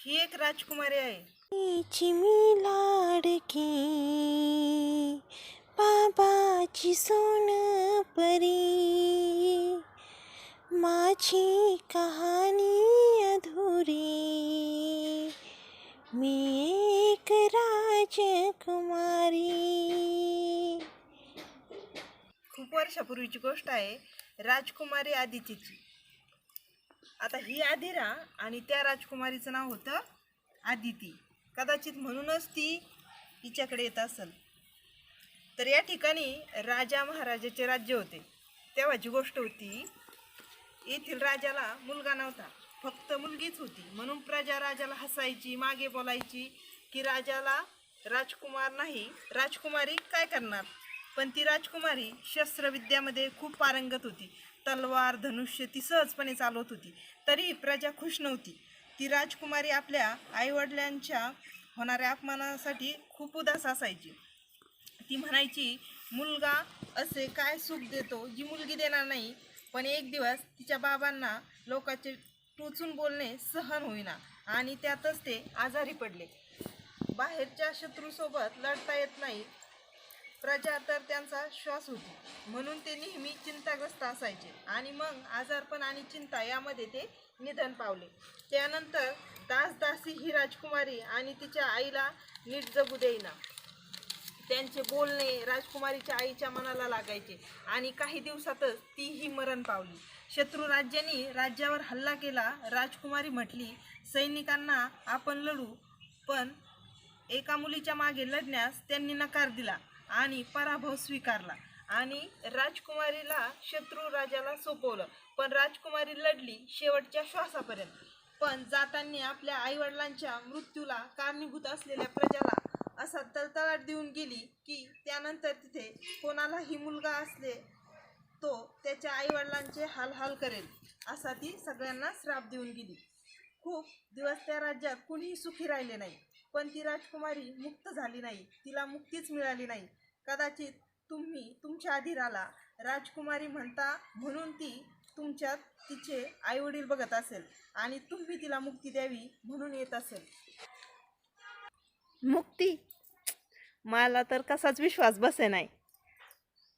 ही एक राजकुमारी आहे. चिमी लाडकी बाबाची सोन परी, माझी कहाणी अधुरी, मी एक राजकुमारी. खूप वर्षापूर्वीची गोष्ट आहे, राजकुमारी आदितीची. आता ही आदिरा आणि त्या राजकुमारीचं नाव होतं आदिती. कदाचित म्हणूनच ती हिच्याकडे येत असेल. तर या ठिकाणी राजा महाराजाचे राज्य होते. तेव्हाची गोष्ट होती. येथील राजाला मुलगा नव्हता, फक्त मुलगीच होती. म्हणून प्रजा राजाला हसायची, मागे बोलायची की राजाला राजकुमार नाही, राजकुमारी काय करणार. पण ती राजकुमारी शस्त्रविद्यामध्ये खूप पारंगत होती. तलवार, धनुष्य ती सहजपणे चालवत होती. तरी प्रजा खुश नव्हती. ती राजकुमारी आपल्या आईवडिलांच्या होणाऱ्या अपमानासाठी खूप उदास असायची. ती म्हणायची, मुलगा असे काय सुख देतो जी मुलगी देणार नाही. पण एक दिवस तिच्या बाबांना लोकांचे टोचून बोलणे सहन होईना आणि त्यातच ते आजारी पडले. बाहेरच्या शत्रूसोबत लढता येत नाही, प्रजा तर त्यांचा श्वास होती. म्हणून ते नेहमी चिंताग्रस्त असायचे आणि मग आजारपण आणि चिंता यामध्ये ते निधन पावले. त्यानंतर दासी ही राजकुमारी आणि तिच्या आईला नीट जगू देईना. त्यांचे बोलणे राजकुमारीच्या आईच्या मनाला लागायचे आणि काही दिवसातच तीही मरण पावली. शत्रू राज्याने राज्यावर हल्ला केला. राजकुमारी म्हटली, सैनिकांना आपण लढू. पण एका मुलीच्या मागे लढण्यास त्यांनी नकार दिला आणि पराभव स्वीकारला आणि राजकुमारीला शत्रू राजाला सोपवलं. पण राजकुमारी लढली शेवटच्या श्वासापर्यंत. पण जाताना आपल्या आईवडिलांच्या मृत्यूला कारणीभूत असलेल्या प्रजाला असा तळतळाट देऊन गेली की त्यानंतर तिथे कोणालाही मुलगा असले तो त्याच्या आईवडिलांचे हाल करेल असा ती सगळ्यांना श्राप देऊन गेली. खूप दिवस त्या राज्यात कुणीही सुखी राहिले नाही. पण ती राजकुमारी मुक्त झाली नाही, तिला मुक्तीच मिळाली नाही. कदाचित तुम्ही तुमच्या आदिराला राजकुमारी म्हणता म्हणून ती तुमच्यात तिचे आईवडील बघत असेल आणि तुम्ही तिला मुक्ती द्यावी म्हणून येत असेल. मुक्ती, मला तर कसाच विश्वास बसे नाही.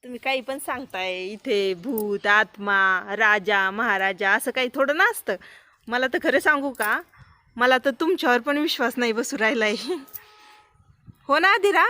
तुम्ही काही पण सांगताय. इथे भूत, आत्मा, राजा महाराजा असं काही थोडं नसतं. मला तर खरं सांगू का, मला तर तुमच्यावर पण विश्वास नाही बसू राहिलाय. हो ना आदिरा?